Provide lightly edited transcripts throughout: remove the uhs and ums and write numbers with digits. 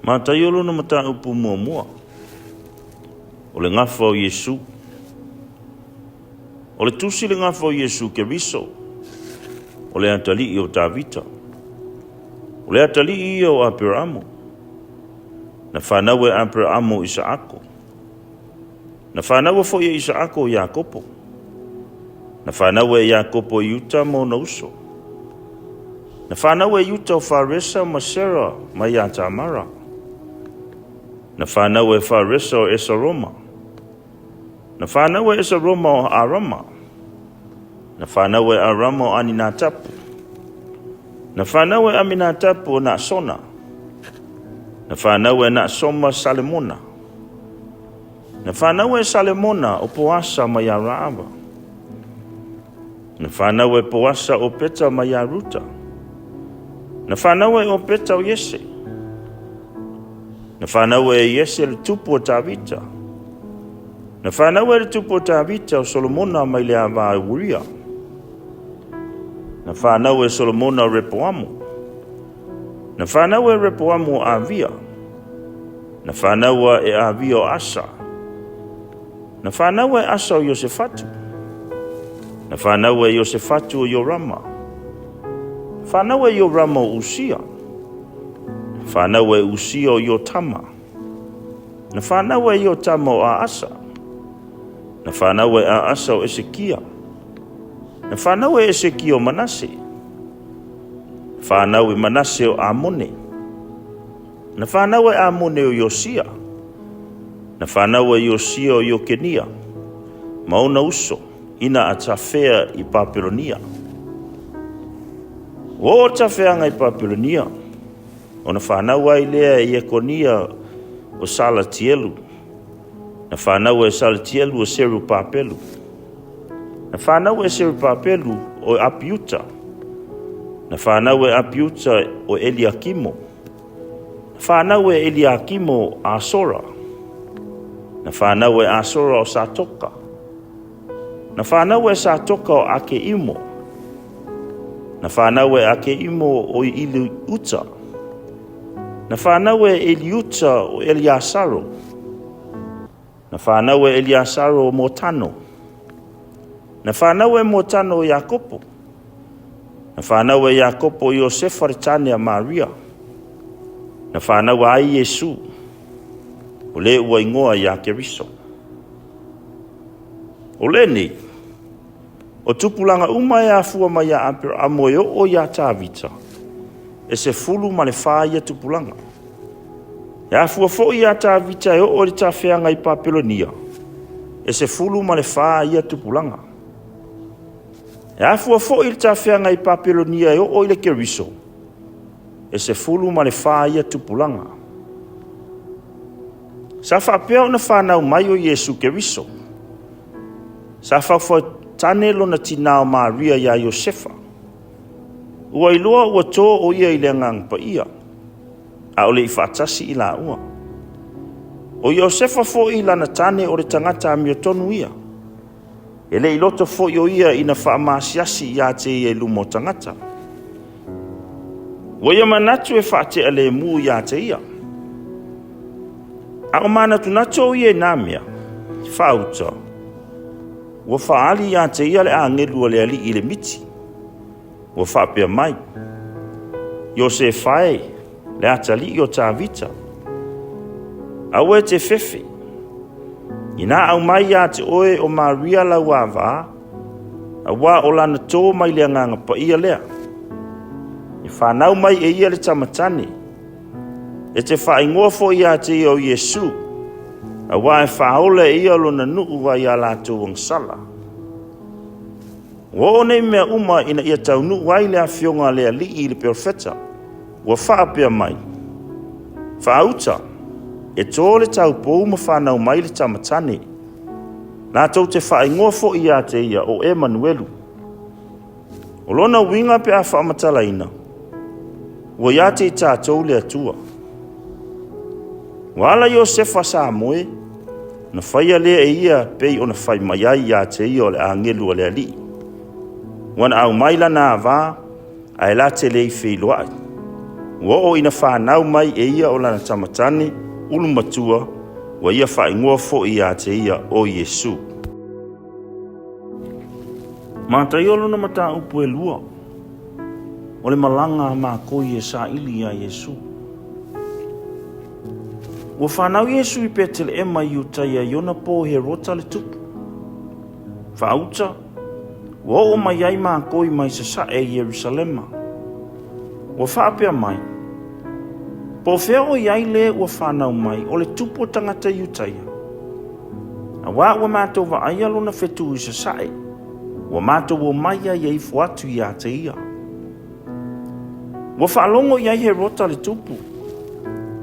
MATAIO lona mataupu muamua. O le ngafa o Iesu. O le tusi le ngafa o Iesu ke viso. O le atali o Davita. O le atali o Abramo. Na whanawe Abramo Isaako. Na whanawe fo ia Isaako Iakopo. Na whanawe Iakopo Iuta mo na uso. Na whanawe Iuta o Faresa ma Sera ma ia Tamara. Na whanawe Faresa o Esaroma. Na whanawe Esaroma o Arama. Na whanawe Arama o Aninatapu. Na whanawe Aminatapu o Nasona. Na whanawe Nasoma Salemona. Na whanawe Salemona o Poasa ma ia Raava. Na whanawe Poasa o Peta ma ia Ruta. Na whanawe o Peta o Yese. Na whanawe Yese le tupu o Tavita. Na whanawe le tupu o Tavita o Solomona mai le awa Uria. Na whanawe Solomona o Repoamu. Na whanawe Repoamu o Avia. Na whanawe e Avia o Asa. Na whanawe Asa o Yosefatu. Na whanawe Yosefatu o Yorama. Whanawe Yorama o Usia. Whanawe Usia o Yotama. Na whanawe Yotama o Aasa. Na whanawe Aasa o Esekia. Na whanawe Esekia o Manase. Whanawe Manase o Amone. Na whanawe Amone o Yosia. Na whanawe Yosia o Yokenia. Mauna uso ina a tawhea i Papilonia. O tawhea i Papilonia. O na whanawa i lea i Ekonia o Salatielu. Na whanawa e Salatielu o Serupapelu. Na whanawa e Serupapelu o Apiuta. Na whanawa e Apiuta o Eliakimo. Na whanawa e Eliakimo o Asora. Na whanawa e Asora o Satoka. Na whanawa e Satoka o Akeimo. Na whanawa e Akeimo o Iliuta. Na whanawe Eliuta o Eliasaro. Na whanawe Eliasaro o Motano. Na whanawe Motano o Iakopo. Na whanawe Iakopo o Iosefa retane a Maria. Na whanawe ai Yesu. O le ua ingoa ia Keriso. O le nei. O tupulanga uma e afua ma ia Amoyo o ia Tavita. E se fulu ma le wha ia tupulanga. E afua fo ia Tavita e o le tawheanga i Papilonia. E se fulu ma le wha ia tupulanga. E afua fo i le tawheanga i Papilonia e o le Keriso. E se fulu ma le wha ia tupulanga. Sa whapea na whanau mai o Yesu Keriso. Sa whafo tane lona tinao Maria ia Iosefa. Ua iloa ua tō o ia i lengang pa ia. A ole i whaatasi i la ua. O Iosefa fo i lana tane o le tangata a mio tonu ia. E le iloto fo i o ia ina whaamasiasi ia te ia i lumo tangata. Ua ia manatu e whaate a le mu ia te ia. A o mana tunato o ia i namia. Whauta. Ua whaali ia te ia le a ngelua le ali i le miti. Ua whapea mai. Iosefae, le atali o Tavita. Aue te fefe. Ina au mai ia te oe o Maria la wava. Awa o lana tō mai le nganga pa ia lea. I whanau mai e ia le tamatane. E te whaingoa fo ia te ia o Yesu. Awa e whaole ia lo na nuu wa ia la tō sala. Wo nei mea uma ina ia taunu wai le afionga le ali i le profeta. Wa whaapea mai. Whaauta. E tō le tau pou ma whanau mai le tamatane. Nā tau te whaingoa fo ia te ia o Emanuelu. O lona winga pe a whaamatalaina. Wa ia te tātou le atua. Wala Iosefa sa moe. Na whaia lea e ia pei o na whai mai ai ia te ia o le angelu o le ali. Wana au maila na va ai la te lei filoai. ua o ina whanau mai e ia o lana tamatane ulu matua wa ia whaingoa fo i a te ia o Yesu. MATAIO lona mata upu e lua o le malanga ma koi e sa ili a Yesu. Ua whanau Yesu i petele e mai utai a iona po he rota le tupu. Whauta, ua o mai ai ma koi mai sa e Yerusalema. Ua whaapea mai. Po fea o iai le ua whanau mai o le tupu o tangata iutaia. A wā ua mātou wa aia lona whetu i sae. Ua mātou o mai ai e ifu atu i a te ia. Ua whaalongo iai he rota le tupu.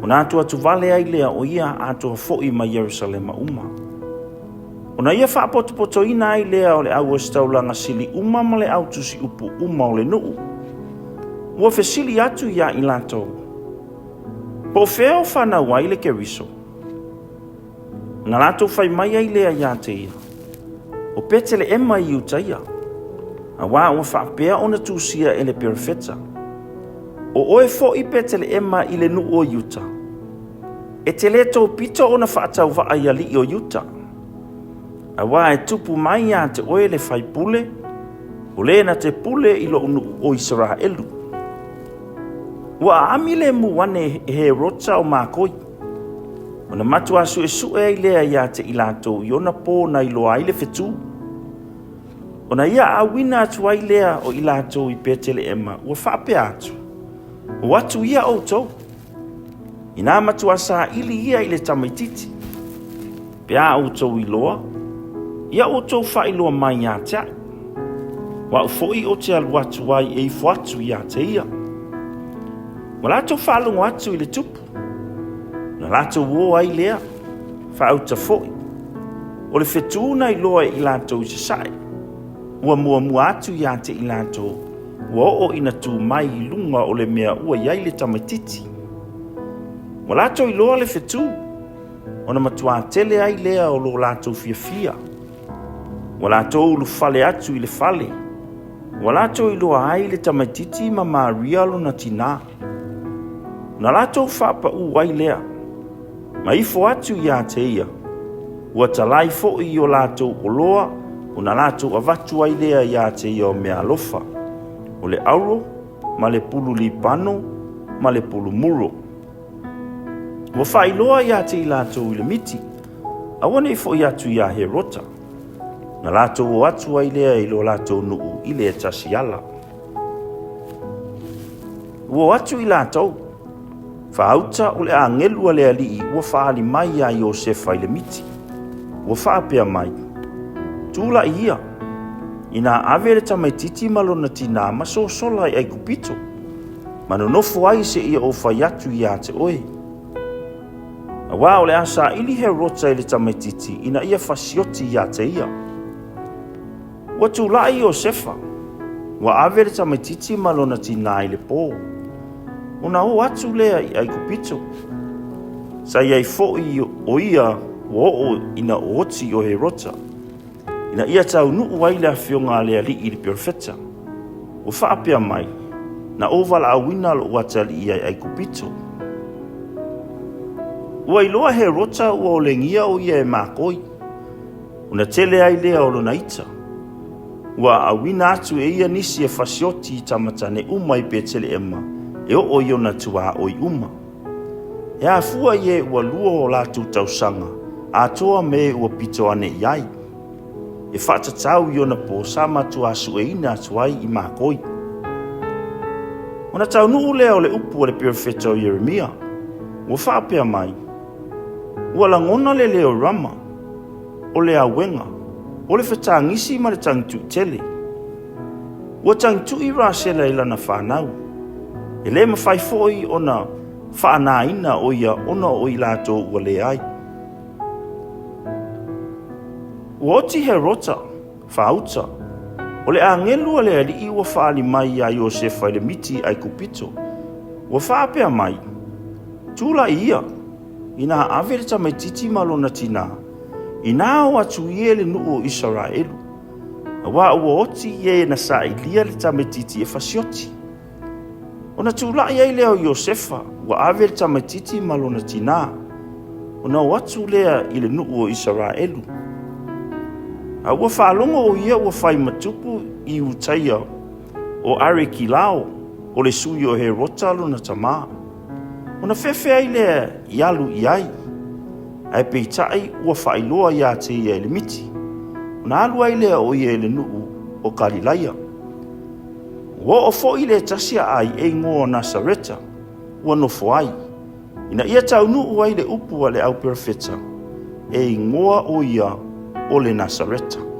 Ona atu atu vale ai lea o ia atu a fo'i ma Yerusalema uma. Ona ia whaapotopoto ina ai lea o le au estaulanga sili uma ma le au tusi upu uma o le nuu. Ua fesili atu ia i lato. Po fea o whanau ai le keriso. Na lato whai mai ai lea ia te ia. O petele e mai i utaia. A wā ua whaapea ona tūsia e le perifeta. O oe fo i petele e mai i le nuu o Yuta. E te leto pito ona whaatau waa i ali o Yuta. A wā e tupu mai a te oe le whai pule. O le na te pule i lo nuu o Israelu. Ua amile mu wane he rota o mākoi. Ona matu asu e sue ai lea ia te ilato i ona pō na iloa ai le whetu. Ona ia awina atu ai lea o ilato i petele ema ua whaapea atu. O atu ia o tau. Ina matu asa ili ia i le tamaititi. Pea o tau iloa. Ia o tau wha iloa mai ia te ai. Wa ufoi o te alu atu ai e ifu atu ia te ia. Wa lato whalungo atu i le tupu. Na lato uo ai lea. Whauta foi. O le whetūna i loa i lato i sae. Ua mua atu ia te i lato. Ua o ina tū mai i lunga o le mea ua iai le tamaititi. Wa lato i loa le whetū. Ona matua tele ai lea o lo lato fia. Wa lato ulu fale atu i le fale. Wa lato i loa ai le tamaititi ma Maria lo na tina. Na lato whapa u ai lea. Ma ifo atu ia te ia. Ua talai fo i o lato o loa. O na lato avatu ai lea ia te ia o mea alofa. O le auro, ma le pulu lipano, ma le pulu muro. Ua whailoa ia te i lato i le miti. Awane ifo i atu ia he rota. Na lato o atu ai lea i lo lato nuu i le tasi ala. Ua atu i lato. Whaauta o le angelua le alii ua whaali mai a Iosefa i le miti. Ua whaapea mai. Tūla i ia. Ina ave le tamaititi malona tina maso sola i aikupito. Mano nofo ai se ia o whaiatu i a te oe. A wā o le asa ili he rota i le tamaititi ina ia fasioti i a te ia. Ua tūla i Iosefa. Ua ave le tamaititi malona tina i le pō. Ona o atu lea i aikupito. Sa iai fo i o ia o ina oti o he rota. Ina ia tau nuu ai lea whionga lea li i le perifeta. O whaapea mai. Na ovala awina lo watali i aikupito. Ua iloa he rota ua o lengia o ia e mākoi. Una tele ai lea o lona ita. Ua awina atu e ia nisi e fasioti i tamatane uma i petele ema. E o iona tua o i uma. E a fua ie ua lua o latu tausanga, a toa me ua pito ane iai. E whatatau iona po sama tua sueina tuai i mākoi. Ona tau nuu lea o le upu o le perifeta o Jeremia, ua whaapea mai. Ua langona le leo rama, o le awenga, o le whetangisi ma le tangtu tele. Ua tangtu i rasela i lana whanau. E le mawhai foi ona whaanaina o ia ona o i lato ua le ai. Ua oti he rota, whauta, o le angelua le ali i ua whaali mai a Iosefa i le miti ai kupito. Ua whaapea mai, tūla ia, ina ave le tamaititi malona tina, ina o atu ie le nuu o Israelu. A wā ua oti ie na sa ilia le tamaititi e fasioti. Ona tūlai ai lea o Iosefa, ua ave le tamaititi ma lona tinā. Ona o atu lea i le nuu o Israelu. A ua whaalonga o ia ua whai matupu i utaia o Arekilao o le sui o Herota lona tamā. Ona whewhea ai lea i alu i ai. Ai peitai ua whailoa ia te ia le miti. Ona alu ai lea o ia le nuu o Galilaia. Ua o fo i le tasia ai e ngoa Nasareta, ua nofo ai. Ina ia tau nuu ai le upu a le au perfeta, e ngoa o ia o le Nasareta.